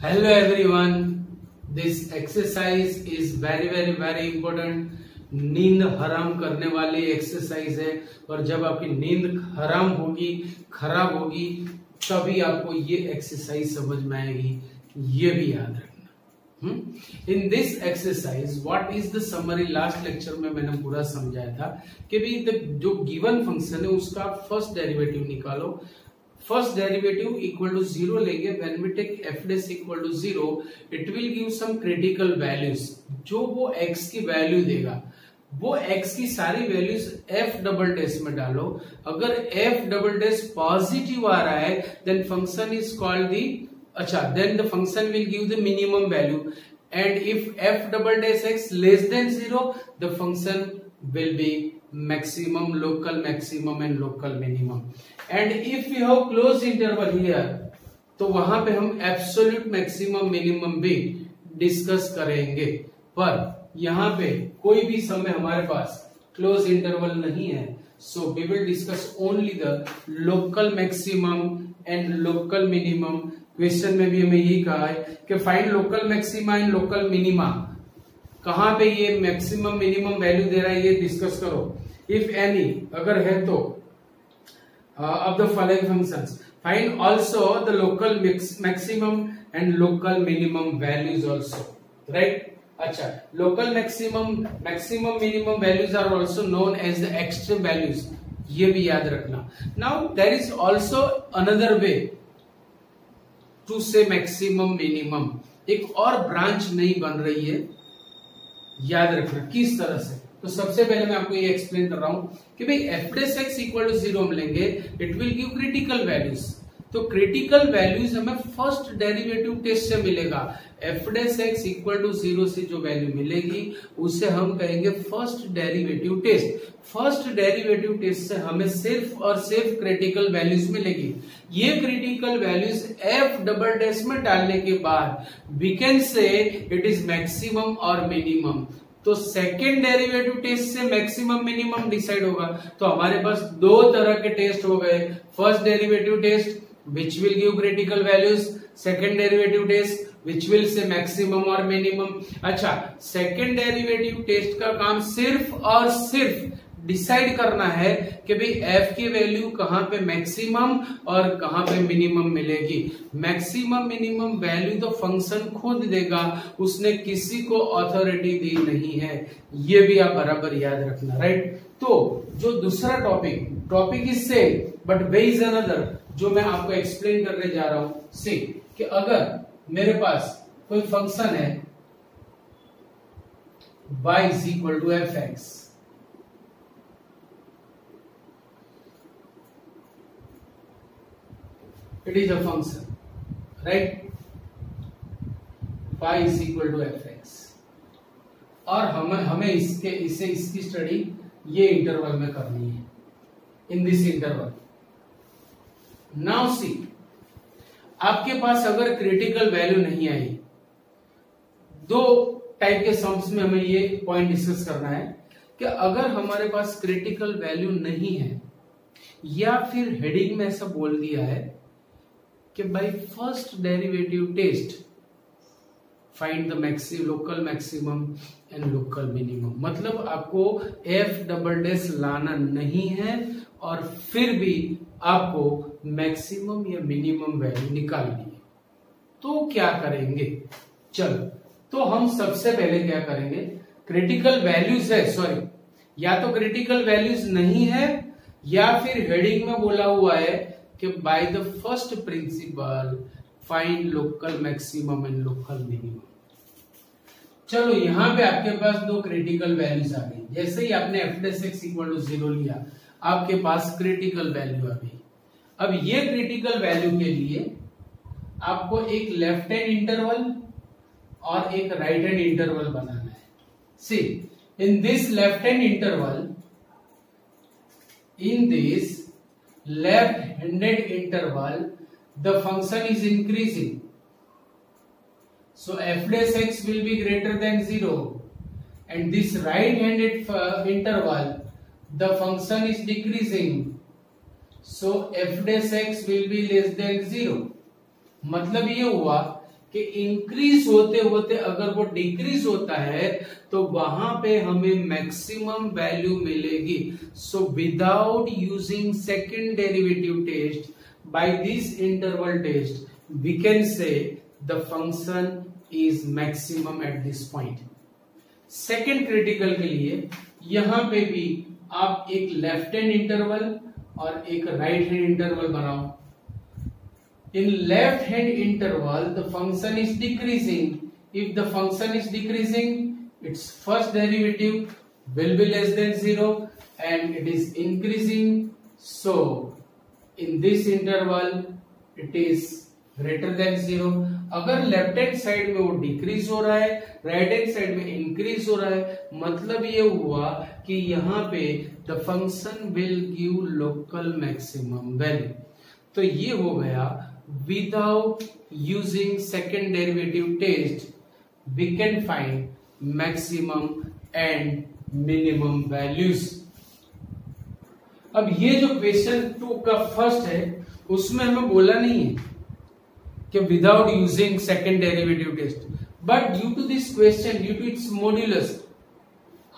Hello everyone, this exercise is very important. नींद हराम करने वाली एक्सरसाइज है और जब आपकी नींद हराम होगी, खराब होगी, तभी आपको ये एक्सरसाइज समझ में आएगी, ये भी याद रखना। In this exercise what is the summary, last lecture में मैंने पूरा समझाया था कि भी जो गिवन फंक्शन है उसका फर्स्ट डेरिवेटिव निकालो। फर्स्ट डेरिवेटिव इक्वल टू 0 लेंगे। When we take f dash equal to 0 it will give some critical values. जो वो x की वैल्यू देगा, वो x की सारी वैल्यूज f डबल डैश में डालो। अगर f डबल डैश पॉजिटिव आ रहा है then function is called then the function will give the minimum value, and if f double dash x less than 0 the function will be maximum, local maximum and local minimum. And if we have closed interval here, तो वहां पे हम absolute maximum minimum भी discuss करेंगे। पर यहाँ पे कोई भी समय हमारे पास closed interval नहीं है, so we will discuss only the local maximum and local minimum. Question में भी हमें यही कहा है कि find local maxima and local minima. कहां पे ये मैक्सिमम मिनिमम वैल्यू दे रहा है ये डिस्कस करो। इफ एनी, अगर है तो of the following functions find also the local maximum and local minimum values also, right. अच्छा, local maximum minimum values are also known as the extreme values, ये भी याद रखना। Now there is also another way to say maximum minimum, एक और branch नहीं बन रही है, याद रखना किस तरह से। तो सबसे पहले मैं आपको ये एक्सप्लेन कर रहा हूं कि भाई f dash x equal to 0 हम लेंगे, it will give critical values. तो क्रिटिकल वैल्यूज हमें फर्स्ट डेरिवेटिव टेस्ट से मिलेगा। f dash x equal to 0 से जो वैल्यू मिलेगी उसे हम कहेंगे first derivative test. First derivative test से हमें सिर्फ और सिर्फ क्रिटिकल वैल्यूज मिलेगी। ये critical values f double dash में डालने के बाद we can say it is maximum और मिनिमम। तो सेकेंड डेरिवेटिव टेस्ट से मैक्सिमम मिनिमम डिसाइड होगा। तो हमारे पास दो तरह के टेस्ट हो गए, first derivative test which will give critical values, second derivative test which will say maximum और मिनिमम। अच्छा, सेकेंड डेरिवेटिव टेस्ट का काम सिर्फ और सिर्फ डिसाइड करना है कि भाई f की वैल्यू कहां पे मैक्सिमम और कहां पे मिनिमम मिलेगी। मैक्सिमम मिनिमम वैल्यू तो फंक्शन खुद देगा, उसने किसी को अथॉरिटी दी नहीं है, ये भी आप बराबर याद रखना, राइट। तो जो दूसरा topic is same but way is another, जो मैं आपको एक्सप्लेन करने जा रहा हूं। सी कि अगर मेरे पास कोई फंक्शन है y is equal to f x, it is a function, right? y is equal to fx, और हमें इसकी स्टडी ये इंटरवल में करनी है, in this interval. Now see, आपके पास अगर क्रिटिकल वैल्यू नहीं आई, दो टाइप के सम्स में हमें ये पॉइंट डिस्कस करना है कि अगर हमारे पास क्रिटिकल वैल्यू नहीं है, या फिर हेडिंग में ऐसा बोल दिया है कि by first derivative test find the local maximum and local minimum, मतलब आपको f डबल डैश लाना नहीं है और फिर भी आपको मैक्सिमम या मिनिमम वैल्यू निकालनी है। तो क्या करेंगे? चलो, तो हम सबसे पहले क्या करेंगे, क्रिटिकल वैल्यूज है, सॉरी, या तो क्रिटिकल वैल्यूज नहीं है या फिर हेडिंग में बोला हुआ है कि by the first principle find local maximum and local minimum. चलो, यहां पे आपके पास दो क्रिटिकल वैल्यूज आ गई। जैसे ही आपने f dash x equal to 0 लिया, आपके पास क्रिटिकल वैल्यू आ गई। अब ये क्रिटिकल वैल्यू के लिए आपको एक लेफ्ट हैंड इंटरवल और एक राइट हैंड इंटरवल बनाना है। See, in this left hand interval, in this left-handed interval, the function is increasing. So f dash x will be greater than 0, and this right-handed interval, the function is decreasing. So f dash x will be less than 0. मतलब ये हुआ कि increase होते होते अगर वो decrease होता है तो वहां पे हमें मैक्सिमम वैल्यू मिलेगी। So without using second derivative test, by this interval test we can say the function is maximum at this point. Second critical के लिए यहां पे भी आप एक लेफ्ट हैंड इंटरवल और एक राइट हैंड इंटरवल बनाओ। In left hand interval, the function is decreasing. If the function is decreasing, its first derivative will be less than 0 and it is increasing. So, in this interval, it is greater than 0. अगर left hand side में वो decrease हो रहा है, right hand side में increase हो रहा है, मतलब ये हुआ कि यहाँ पे the function will give local maximum value. तो ये हो गया without using second derivative test we can find maximum and minimum values. अब ये जो क्वेश्चन 2 का फर्स्ट है उसमें हमें बोला नहीं है कि without using second derivative test, but due to this question, due to its modulus,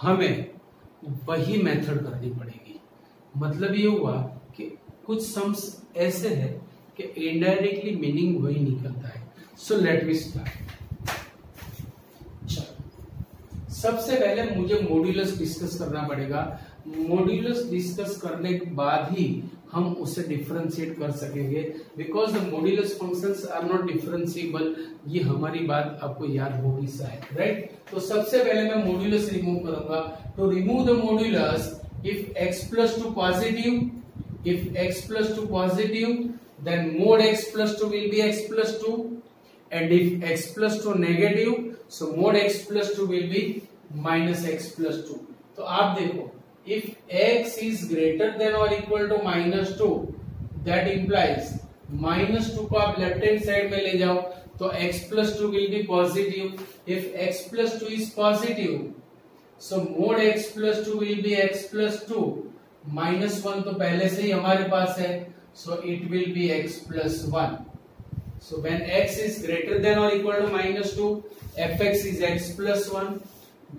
हमें वही मेथड करनी पड़ेगी। मतलब ये हुआ कि कुछ सम्स ऐसे है कि इनडायरेक्टली मीनिंग वही निकलता है। So let me start. चलो सबसे पहले मुझे मॉड्यूलस डिस्कस करना पड़ेगा। मॉड्यूलस डिस्कस करने के बाद ही हम उसे डिफरेंशिएट कर सकेंगे, because the modulus functions are not differentiable. ये हमारी बात आपको याद होगी शायद, राइट। तो सबसे पहले मैं मॉड्यूलस रिमूव करूंगा। To remove the modulus, if x plus 2 positive, if x plus 2 positive, then mod x plus 2 will be x plus 2, and if x plus 2 negative, so mod x plus 2 will be minus x plus 2. तो आप देखो, if x is greater than or equal to minus 2, that implies minus 2 को आप left hand side में ले जाओ तो x plus 2 will be positive. If x plus 2 is positive, so mod x plus 2 will be x plus 2. minus 1 तो पहले से ही हमारे पास है, so it will be x plus 1. So when x is greater than or equal to minus 2, fx is x plus 1.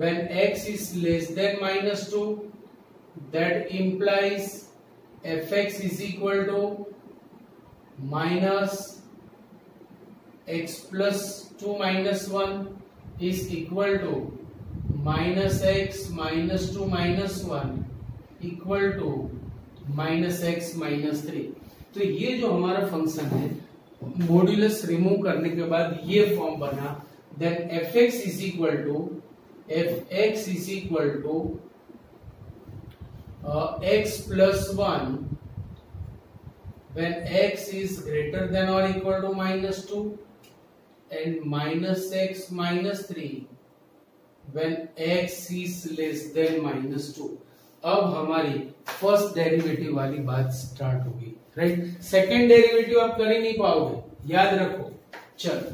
When x is less than minus 2, that implies fx is equal to minus x plus 2 minus 1 is equal to minus x minus 2 minus 1 equal to minus x minus 3. तो ये जो हमारा function है modulus remove करने के बाद ये form बना, then fx is equal to x plus 1 when x is greater than or equal to minus 2 and minus x minus 3 when x is less than minus 2. अब हमारी फर्स्ट डेरिवेटिव वाली बात start होगी, राइट। सेकेंड डेरिवेटिव आप कर ही नहीं पाओगे, याद रखो। चलो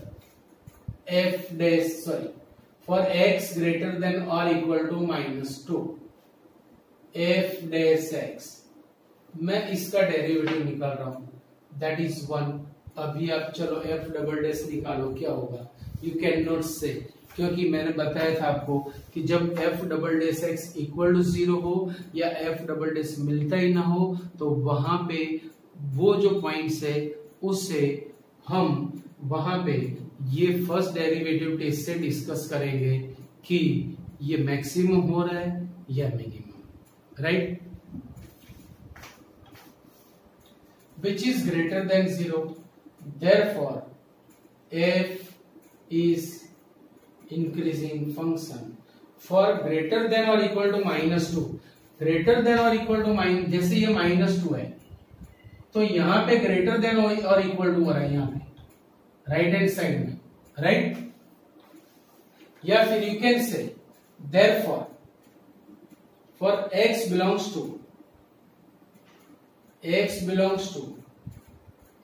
f dash sorry for x greater than और equal to minus 2 f dash x, मैं इसका डेरिवेटिव निकाल रहा हूं, दैट इज 1। अभी आप चलो f डबल डैश निकालो, क्या होगा? यू कैन नॉट से, क्योंकि मैंने बताया था आपको कि जब f double dash x equal to 0 हो या f डबल डैश मिलता ही ना हो तो वहां पे वो जो पॉइंट्स है उससे हम वहां पे ये फर्स्ट डेरिवेटिव टेस्ट से डिस्कस करेंगे कि ये मैक्सिमम हो रहा है या minimum, right. Which is greater than 0, therefore f is increasing function. For greater than or equal to minus 2, greater than or equal to minus, जैसे ये minus 2 है तो यहाँ पे greater than और equal to हो रहा है यहाँ पे राइट हैंड साइड में, राइट। या फिर you can say therefore for x belongs to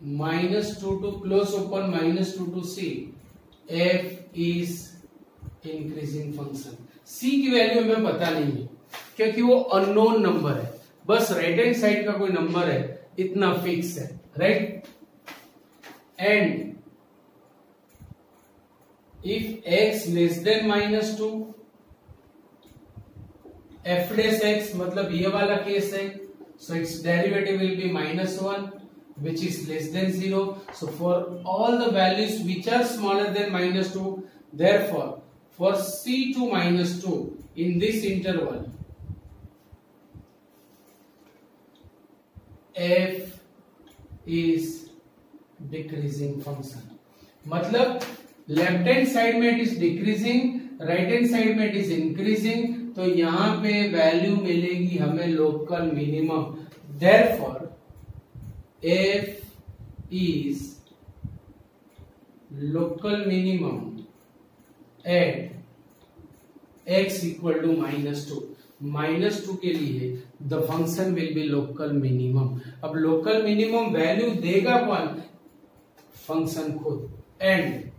-2 to close open -2 to c, f is increasing function. c की वैल्यू हमें पता नहीं है क्योंकि वो अननोन नंबर है, बस राइट हैंड साइड का कोई नंबर है इतना फिक्स है, right. And if x less than -2, f dash x मतलब ये वाला केस है, so its derivative will be -1 which is less than 0. So for all the values which are smaller than -2, therefore for c to -2 in this interval f is decreasing function. मतलब left hand side में it is decreasing, right hand side में it is increasing, तो यहां पे value मिलेगी हमें local minimum. Therefore f is local minimum at x equal to -2. -2 के लिए the function will be local minimum. अब लोकल मिनिमम वैल्यू देगा कौन? फंक्शन खुद. And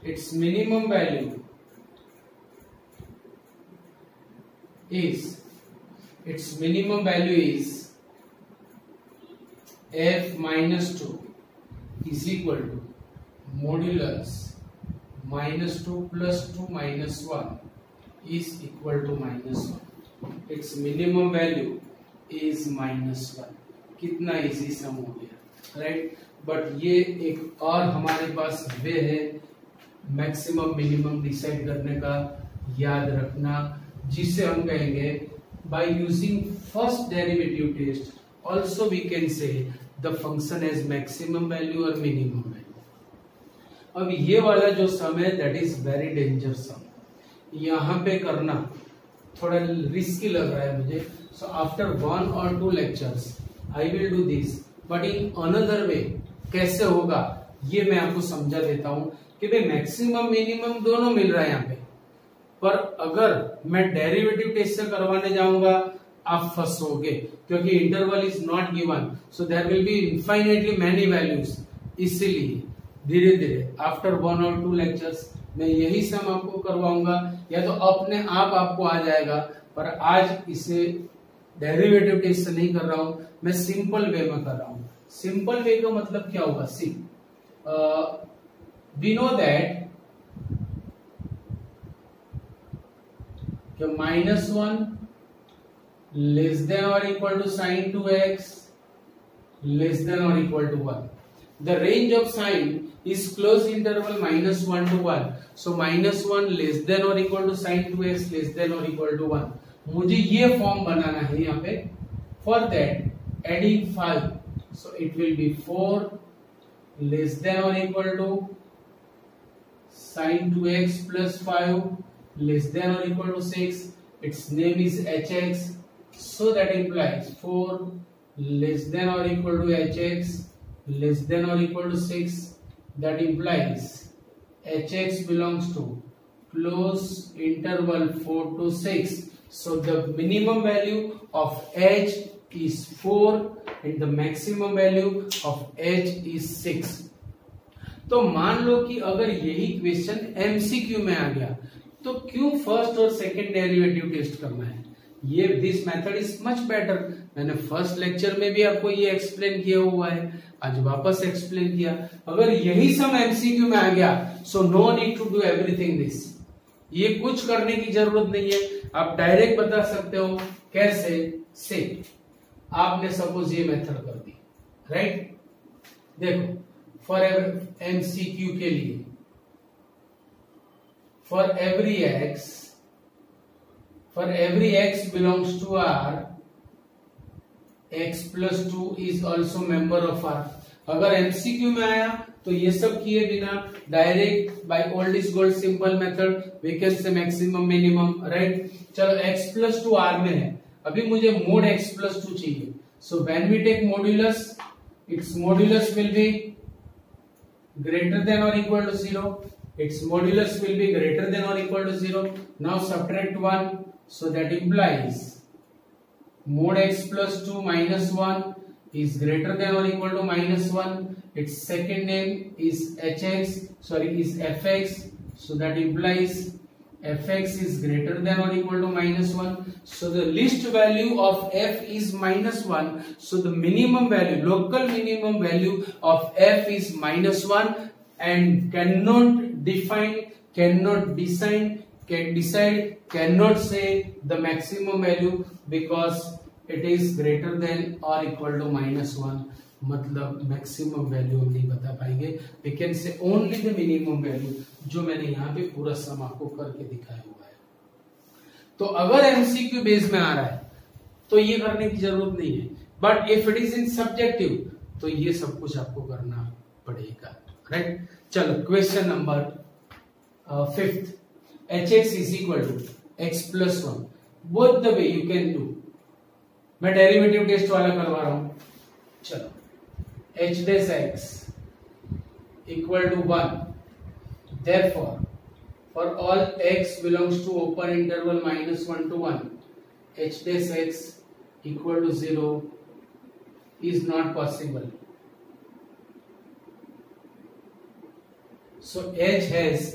its minimum value is f minus 2 is equal to modulus -2 plus 2 minus 1 is equal to -1. its minimum value is -1. कितना easy सम हो गया, right? But ये एक और हमारे पास वे है मैक्सिमम मिनिमम डिसाइड करने का, याद रखना, जिसे हम कहेंगे by using first derivative test also we can say the function as maximum value और मिनिमम वैल्यू. अब ये वाला जो सम है that is very danger sum. यहाँ पे करना थोड़ा रिस्की लग रहा है मुझे. So after 1 or 2 lectures I will do this, but in another way. कैसे होगा ये मैं आपको समझा देता हूं कि भाई मैक्सिमम मिनिमम दोनों मिल रहा है यहाँ पे, पर अगर मैं डेरिवेटिव टेस्ट से करवाने जाऊंगा आप फंसोगे, क्योंकि interval is not given, so there will be infinitely many values. इसीलिए धीरे धीरे आफ्टर 1 or 2 lectures मैं यही सम आपको करवाऊंगा, या तो अपने आप आपको आ जाएगा, पर आज इसे डेरिवेटिव टेस्ट से नहीं कर रहा हूं, मैं सिंपल वे में कर रहा हूं. सिंपल वे का मतलब क्या होगा? सी we know that -1 less than or equal to sin 2x less than or equal to 1. The range of sin is closed interval -1 to 1. So -1 less than or equal to sin 2x less than or equal to 1. मुझे ये form बनाना है यहाँ पे. For that adding 5, so it will be 4 less than or equal to sin 2x plus 5 less than or equal to 6. Its name is hx, so that implies 4 less than or equal to hx less than or equal to 6. That implies hx belongs to close interval 4 to 6. So the minimum value of h is 4 and the maximum value of h is 6. तो मान लो कि अगर यही question MCQ में आ गया तो क्यों फर्स्ट और सेकंड डेरिवेटिव टेस्ट करना है? ये this method is much better. मैंने फर्स्ट लेक्चर में भी आपको ये एक्सप्लेन किया हुआ है, आज वापस एक्सप्लेन किया. अगर यही सम एमसीक्यू में आ गया so no need to do everything this. ये कुछ करने की जरूरत नहीं है, आप डायरेक्ट बता सकते हो. कैसे? से आपने सपोज ये मेथड कर दी, राइट? देखो फॉर एमसीक्यू के लिए for every x belongs to R x plus 2 is also member of R. अगर एमसीक्यू में आया तो ये सब किए बिना direct by old is gold simple method we can say maximum minimum, right? चलो x plus 2 आर में है, अभी मुझे मोड x plus 2 चाहिए. So when we take modulus, its modulus will B greater than or equal to 0. Its modulus will be greater than or equal to 0. Now subtract 1, so that implies mod x plus 2 minus 1 is greater than or equal to -1. Its second name is is fx, so that implies fx is greater than or equal to -1. So the least value of f is -1. So the minimum value, local minimum value of f is -1 and cannot define, cannot decide, cannot say the maximum value because it is greater than or equal to -1. मतलब maximum value हम नहीं बता पाएंगे. We can say only the minimum value, जो मैंने यहाँ पे पूरा सम आपको करके दिखाया हुआ है. तो अगर एमसीक्यू बेस में आ रहा है तो ये करने की जरूरत नहीं है, but if it is in subjective तो ये सब कुछ आपको करना पड़ेगा. राइट. चलो question number 5th. hx is equal to x plus 1. Both the way you can do. मैं डेरिवेटिव टेस्ट वाला करवा रहा हूं. चलो h dash x equal to 1. Therefore, for all x belongs to open interval -1 to 1, h dash x equal to 0 is not possible. So h has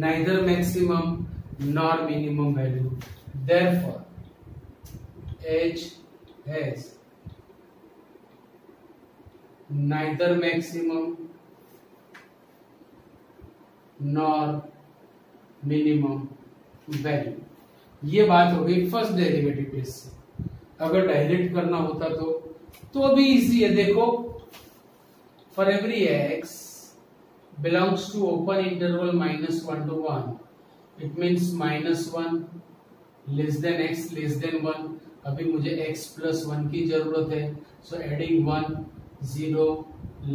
neither maximum nor minimum value. Therefore, h has neither maximum nor minimum value. ये बात हो गई first derivative case से. अगर direct करना होता तो भी इजी है. देखो, for every x belongs to open interval -1 to 1, it means -1 less than x less than 1. अभी मुझे x plus 1 की जरूरत है. So adding 1, 0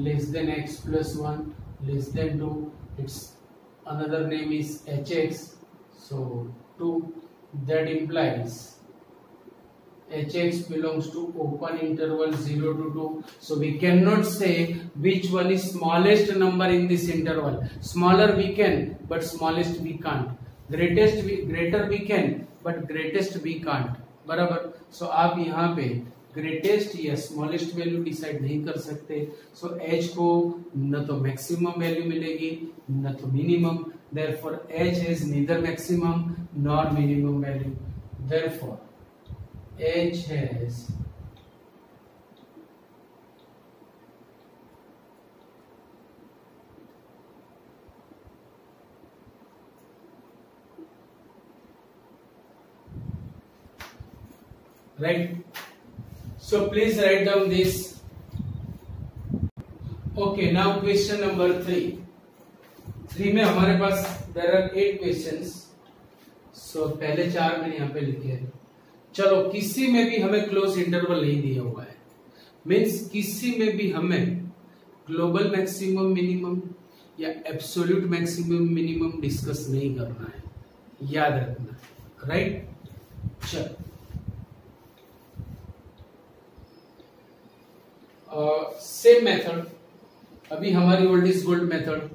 less than x plus 1 less than 2, its another name is hx. So 2, that implies hx belongs to open interval 0 to 2. So we cannot say which one is smallest number in this interval. Smaller we can, but smallest we can't. Greater we can, but greatest we can't. बराबर. So आप यहाँ पे greatest या smallest value decide नहीं कर सकते. सो h को न तो मैक्सिमम वैल्यू मिलेगी न तो minimum. Therefore h has neither maximum nor minimum value. Therefore h has right. So please write down this. Okay, now question number 3. 3 में हमारे पास there are 8 questions. So पहले 4 मैंने यहाँ पे लिखे हैं. चलो, किसी में भी हमें क्लोज इंटरवल नहीं दिया हुआ है. मीन्स किसी में भी हमें ग्लोबल मैक्सिमम मिनिमम या एब्सोल्यूट मैक्सिमम मिनिमम डिस्कस नहीं करना है. याद रखना. राइट. चलो, सेम मेथड. अभी हमारी old is gold method.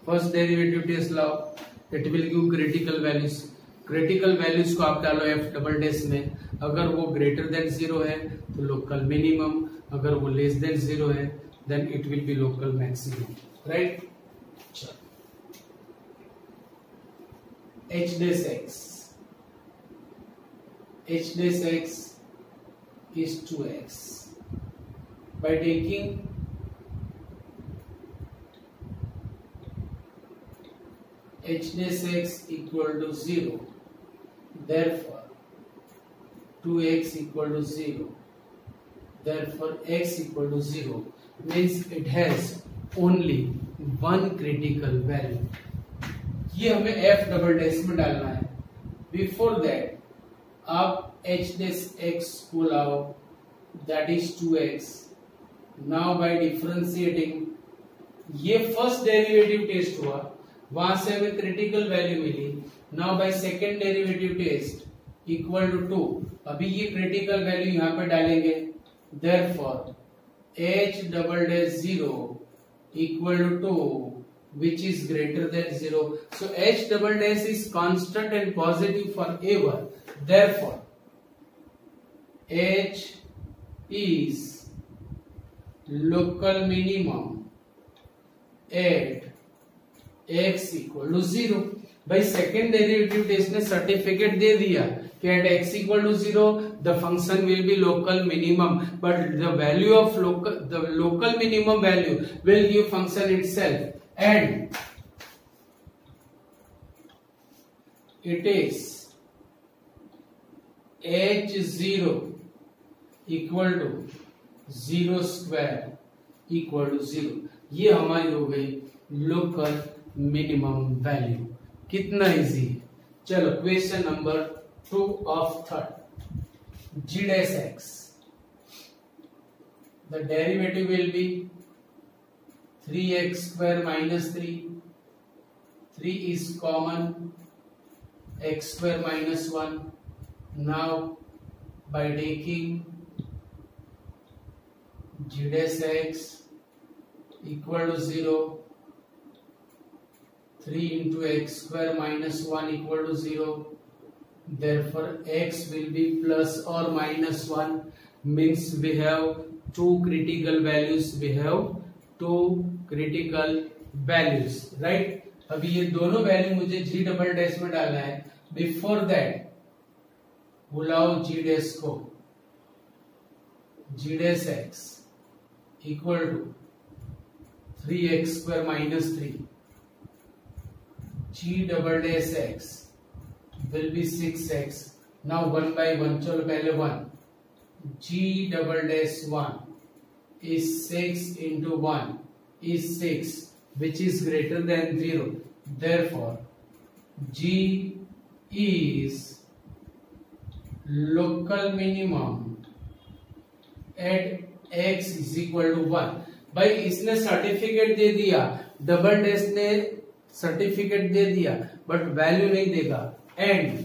First derivative test लाओ. It will give critical values. Critical values को आप डालो एफ डबल डैश में. अगर वो ग्रेटर देन 0 है तो लोकल मिनिमम. अगर वो लेस देन 0 है then it will be local maximum. Right. h dash x. h dash x is 2x. By taking h dash x equal to 0, therefore 2x equal to 0, therefore x equal to 0 means it has only one critical value. ये हमें f double dash में डालना है. Before that आप h dash x को लाओ, that is 2x. Now by differentiating, ये first derivative test हुआ, वहां से हमें क्रिटिकल वैल्यू मिली. Now by second derivative test equal to 2. अभी ये क्रिटिकल वैल्यू यहाँ पे डालेंगे. Therefore h double dash 0 equal to 2 which is greater than 0. So h double dash is constant and positive forever. Therefore h is local minimum at x equal to 0. भाई second derivative test ने certificate दे दिया कि at x equal to 0 the function will be local minimum, but the value of local minimum value will give function itself and it is h0 equal to 0 square equal to 0। ये हमारी हो गई local minimum value. कितना easy है। चलो question number 2 of third, g dash x, the derivative will be 3x square minus 3, 3 is common, x square minus 1. Now by taking g dash x equal to 0, 3 into x square minus 1 equal to 0, therefore x will be plus or minus 1, means we have two critical values, right? अभी ये दोनों value मुझे g double dash में डालना है। Before that बुलाओ g dash को, g dash x equal to 3x square minus 3, g double dash x will be 6x. Now 1 by 1, चलो पहले 1, g double dash 1 is 6 into 1 is 6, which is greater than 0. Therefore g is local minimum at x is equal to 1. भाई इसने certificate दे दिया, double dash ने certificate दे दिया but value नहीं देगा। And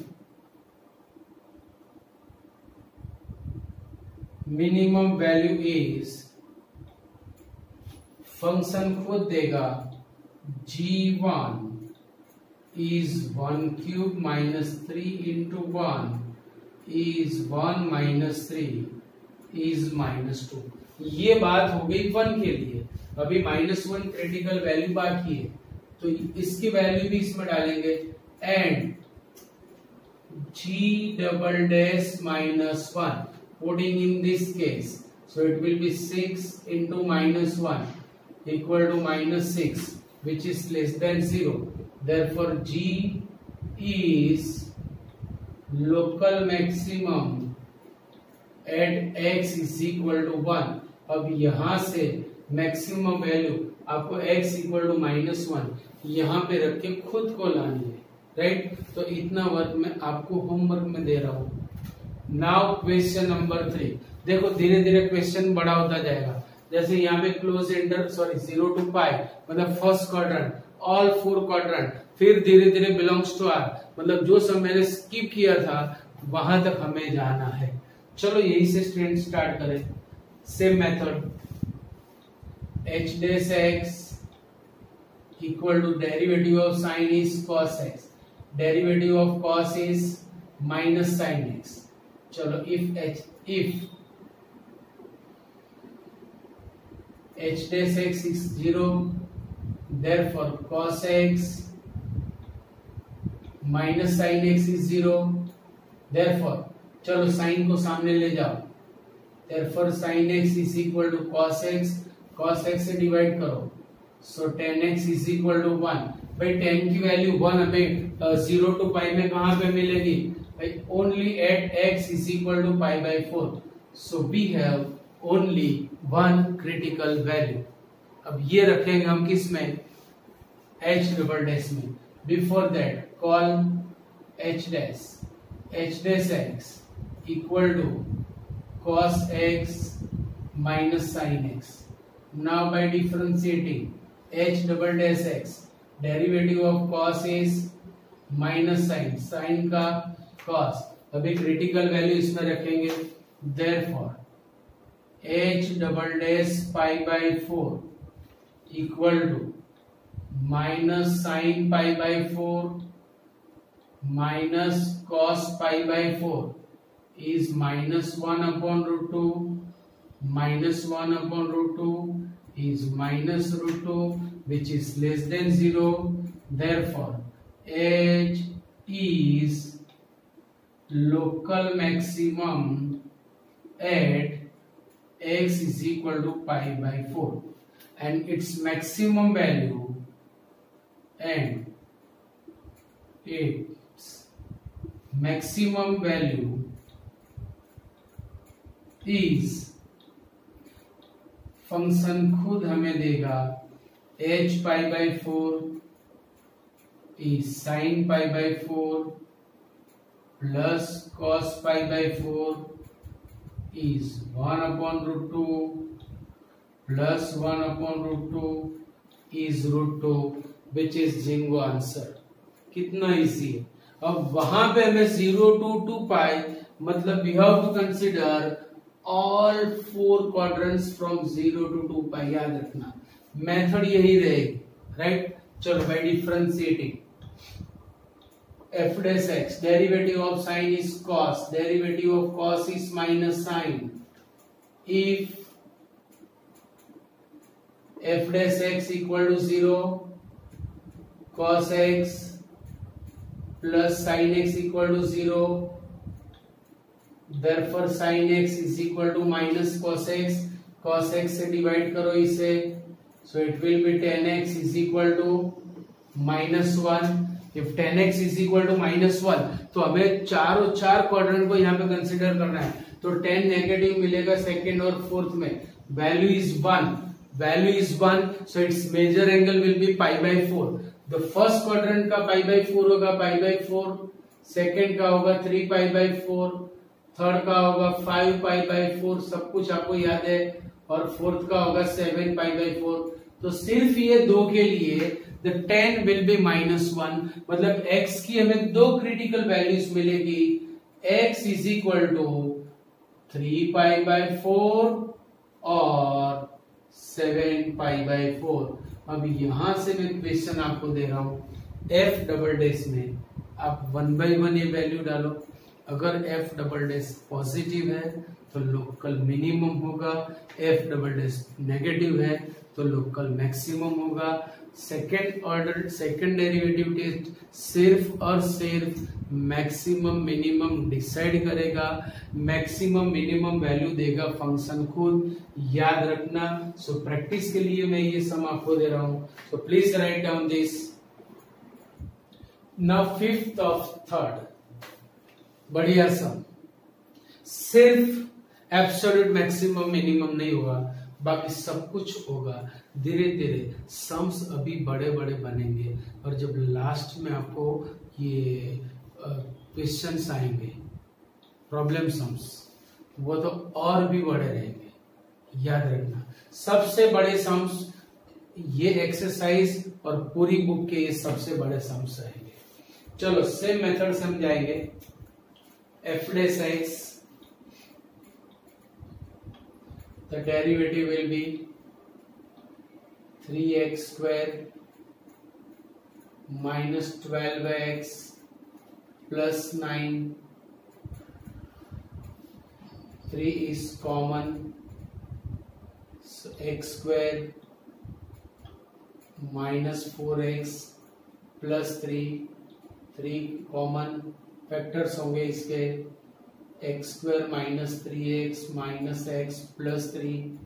minimum value is, function खुद देगा g1 is 1 cube minus 3 into 1 is 1 minus 3 is minus 2। ये बात हो गई 1 के लिए। अभी -1 क्रिटिकल वैल्यू बाकी है तो इसकी वैल्यू भी इसमें डालेंगे। And g double dash minus 1 putting in this case, so it will be 6 into -1 equal to -6, which is less than 0. Therefore g is local maximum at x is equal to 1। अब यहां से maximum value आपको x equal to -1 यहाँ पे रख के खुद को लानी है, राइट? तो इतना वर्क मैं आपको होमवर्क में दे रहा हूं। नाउ क्वेश्चन नंबर 3, देखो धीरे धीरे क्वेश्चन बड़ा होता जाएगा। जैसे यहाँ पे क्लोज इंटर 0 to पाई मतलब फर्स्ट क्वाड्रेंट, ऑल 4 क्वाड्रेंट, फिर धीरे धीरे बिलोंग्स टू आर, मतलब जो सब मैंने स्किप किया था वहां तक हमें जाना है। चलो यही से स्टूडेंट स्टार्ट करें। Same method, h dash x equal to derivative of sin is cos x, derivative of cos is minus sin x। चलो if h dash x is 0, therefore cos x minus sin x is 0। therefore चलो sin को सामने ले जाओ, therefore sin x is equal to cos x, cos x से divide करो, so tan x is equal to 1। भाई tan की value 1 हमें 0 to पाई में कहां पे मिलेगी भाई? Only at x is equal to pi by 4, so we have only one critical value। अब ये रखेंगे हम किस में? h डबल डैश में। Before that call h dash x equal to cos x minus sin x। now by differentiating h double dash x, derivative of cos is minus sin का cos, अभी critical value इसमें रखेंगे। therefore h double dash pi by 4 equal to minus sin pi by 4 minus cos pi by 4 is minus 1 upon root 2, minus 1 upon root 2 is minus root 2, which is less than 0। therefore H is local maximum at x is equal to pi by 4 and its maximum value is function खुद हमें देगा h pi by 4 is sin pi by 4 plus cos pi by 4 is 1 upon root 2 plus 1 upon root 2 is root 2 which is Jingo answer. कितना easy है. अब वहां पे हमें 0 to 2 pi मतलब we have to consider all 4 quadrants from 0 to 2 pi. याद रखना method यही रहेगी, राइट. चलो by differentiating f dash x, derivative of sin is cos, derivative of cos is minus sin. If f dash x equal to 0, cos x plus sin x equal to 0, therefore sin x is equal to minus cos x. cos x से divide करो इसे, so it will be tan x is equal to minus 1. If tan x is equal to minus 1 तो हमें चार quadrant को यहाँ पे consider करना है. तो tan नेगेटिव मिलेगा सेकंड और फोर्थ में. Value is 1 so its major angle will be pi by 4. The first quadrant का पाई बाय 4 होगा पाई बाय 4, सेकंड का होगा 3 पाई बाय 4, थर्ड का होगा 5 पाई बाय 4, सब कुछ आपको याद है, और फोर्थ का होगा 7 पाई बाय 4. तो सिर्फ ये दो के लिए the tan will be -1. मतलब x की हमें दो क्रिटिकल वैल्यूज मिलेगी. x is equal to 3 pi by 4 और 7 पाई बाय 4. अब यहां से मैं क्वेश्चन आपको दे रहा हूं. f डबल डैश में आप 1 बाय 1 ये वैल्यू डालो. अगर f डबल डैश पॉजिटिव है तो लोकल मिनिमम होगा, f डबल डैश नेगेटिव है तो लोकल मैक्सिमम होगा. सेकेंड डेरिवेटिव टेस्ट सिर्फ और सिर्फ मैक्सिमम मिनिमम डिसाइड करेगा. मैक्सिमम मिनिमम वैल्यू देगा फंक्शन खुद, याद रखना. सो प्रैक्टिस के लिए मैं ये सम आपको दे रहा हूं. So please write down this. Now fifth of third, बढ़िया सम. सिर्फ एब्सोल्यूट मैक्सिमम मिनिमम नहीं होगा, बाकी सब कुछ होगा. धीरे धीरे सम्स अभी बड़े बड़े बनेंगे और जब लास्ट में आपको ये क्वेश्चंस आएंगे प्रॉब्लम सम्स, वो तो और भी बड़े रहेंगे. याद रखना सबसे बड़े सम्स ये एक्सरसाइज और पूरी बुक के ये सबसे बड़े सम्स रहेंगे. चलो सेम मेथड से हम जाएंगे. f dash x, the derivative will be 3x square minus 12x plus 9. 3 is common, so x square minus 4x plus 3 common factors होंगे इसके. x square minus 3x minus x plus 3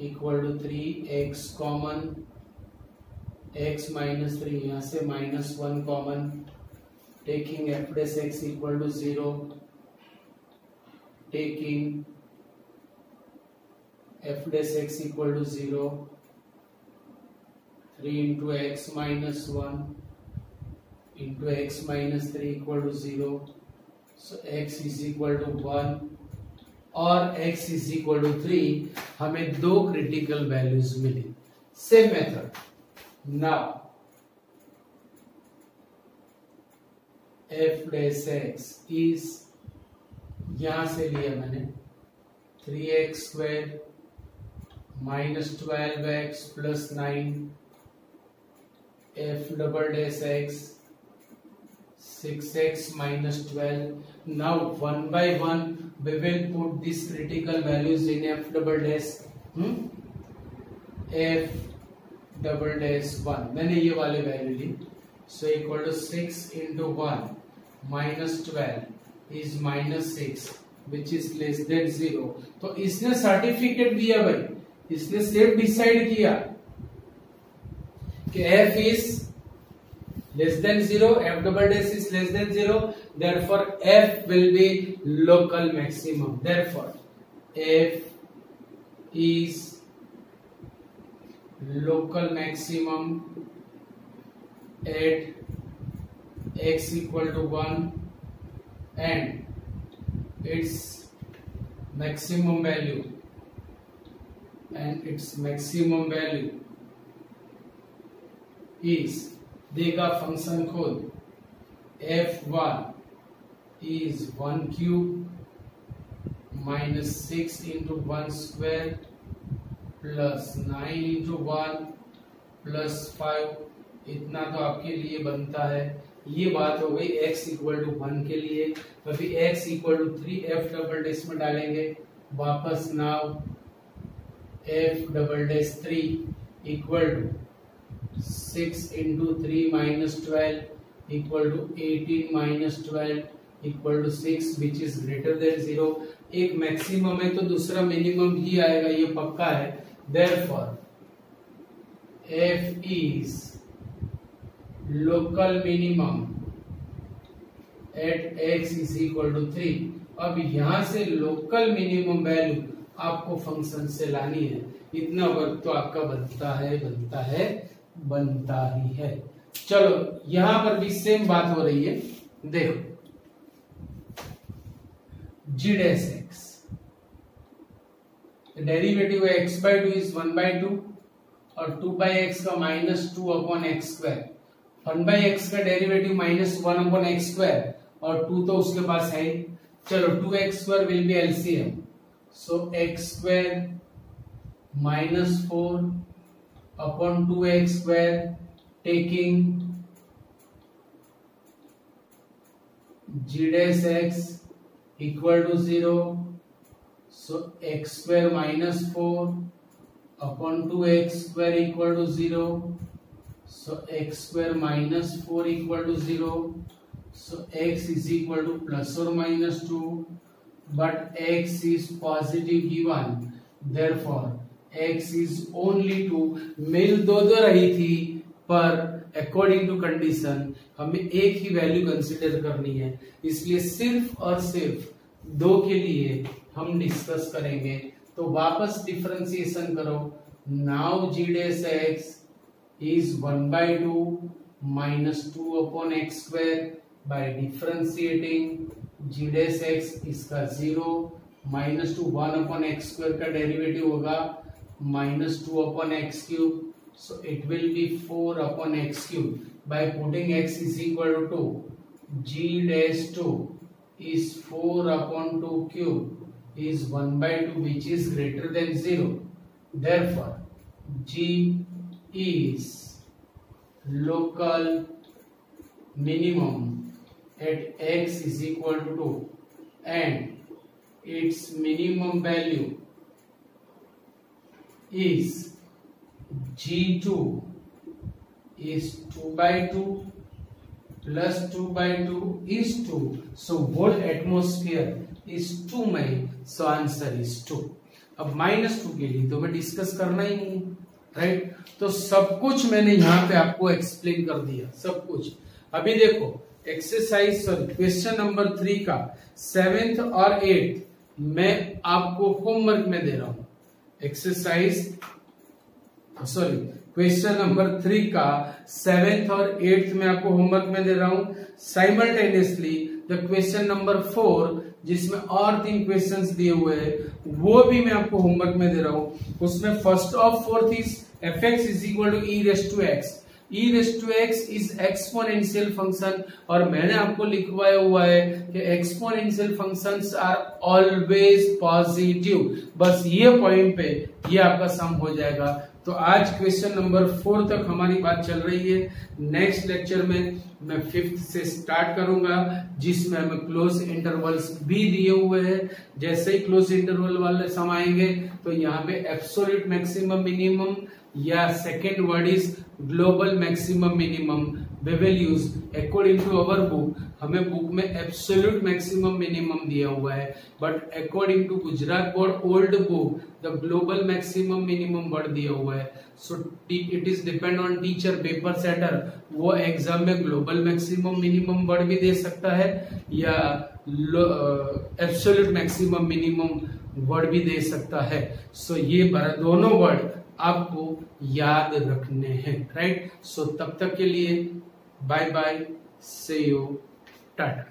equal to 3x common, x minus 3 यहाँ से -1 common. Taking f dash x equal to 0, taking f dash x equal to 0, 3 into x minus 1 into x minus 3 equal to 0. So x is equal to 1 और x is equal to 3. हमें दो critical values मिली. Same method. Now f dash x is, यहां से लिया मैंने 3x square minus 12x plus 9, f double dash x 6x minus 12. Now one by one we will put these critical values in f double dash. f double dash 1 मैंने ये वाले value ली. so equal to 6 into 1 minus 12 is minus 6 which is less than 0। तो इसने certificate दिया भाई, इसने step decide किया कि f is less than 0, f double dash is less than 0, therefore f will be local maximum, therefore f is local maximum at x equal to 1 and its maximum value is, देगा function खुद, f1 is 1 cube minus 6 into 1 square plus 9 into 1 plus 5, इतना तो आपके लिए बनता है। ये बात हो गई x इक्वल टू 1 के लिए। अभी x equal to 3 f double dash में डालेंगे वापस, now f double dash 3 equal to 6 into 3 minus 12 equal to 18 minus 12 equal to 6 which is greater than 0। एक मैक्सिमम है तो दूसरा मिनिमम भी आएगा, ये पक्का है। Therefore, f is local minimum at x is equal to 3। अब यहां से लोकल मिनिमम वैल्यू आपको फंक्शन से लानी है, इतना वर्क तो आपका बनता ही है। चलो यहां पर भी सेम बात हो रही है, देखो g dash x, derivative x by 2 is 1 by 2 और 2 बाई एक्स का minus 2 upon x square, 1 by x का derivative minus 1 upon x square और 2 तो उसके पास है। चलो 2x square will be LCM, so x square minus 4 upon 2x square taking g dash x equal to 0, so x square minus 4 upon 2x square equal to 0, so x square minus 4 equal to 0, so x is equal to plus or minus 2, but x is positive given, therefore x is only 2। मिल दो रही थी पर according to condition हमें एक ही value consider करनी है, इसलिए सिर्फ और सिर्फ 2 के लिए हम डिस्कस करेंगे। तो वापस डिफरेंशिएशन करो, now g dash x is 1 by 2 minus 2 upon x square, by differentiating g dash x इसका 0 माइनस 2 1 अपॉन एक्स स्क्वायर का डेरिवेटिव होगा minus 2 upon x cube, so it will be 4 upon x cube, by putting x is equal to 2, g dash 2 is 4 upon 2 cube is 1 by 2 which is greater than 0, therefore g is local minimum at x is equal to 2 and its minimum value is g2 is 2 by 2 plus 2 by 2 is 2, so whole atmosphere is 2 में, so answer is 2। अब -2 के लिए तो मैं discuss करना ही नहीं, right. तो सब कुछ मैंने यहाँ पे आपको एक्सप्लेन कर दिया, सब कुछ। अभी देखो एक्सरसाइज क्वेश्चन नंबर 3 का 7th और 8th मैं आपको होमवर्क में दे रहा हूं। एक्सरसाइज क्वेश्चन नंबर 3 का 7th और 8th में आपको होमवर्क में दे रहा हूं। साइमल्टेनियसली द क्वेश्चन नंबर 4 जिसमें और 3 क्वेश्चंस दिए हुए हैं वो भी मैं आपको होमवर्क में दे रहा हूं। उसमें first of 4th is fx is equal to e raise to x, e raise to x is exponential function, और मैंने आपको लिखवाया हुआ है कि exponential functions are always positive. बस ये पॉइंट पे ये आपका सम हो जाएगा। तो आज क्वेश्चन नंबर 4 तक हमारी बात चल रही है। नेक्स्ट लेक्चर में मैं 5th से स्टार्ट करूंगा, जिसमें हमें क्लोज इंटरवल्स भी दिए हुए हैं। जैसे ही क्लोज इंटरवल वाले सम आएंगे तो यहाँ पे एब्सोल्यूट मैक्सिमम मिनिमम या second word is global maximum minimum we will use according to our book. हमें बुक में एब्सोल्यूट मैक्सिमम मिनिमम दिया हुआ है, but according to Gujarat board old book the global maximum minimum word दिया हुआ है। So it is depend on teacher paper setter, वो exam में ग्लोबल मैक्सिमम मिनिमम वर्ड भी दे सकता है या एब्सोल्यूट मैक्सिमम मिनिमम वर्ड भी दे सकता है। सो ये दोनों वर्ड आपको याद रखने हैं, राइट। सो तब तक के लिए bye bye, see you, Tata.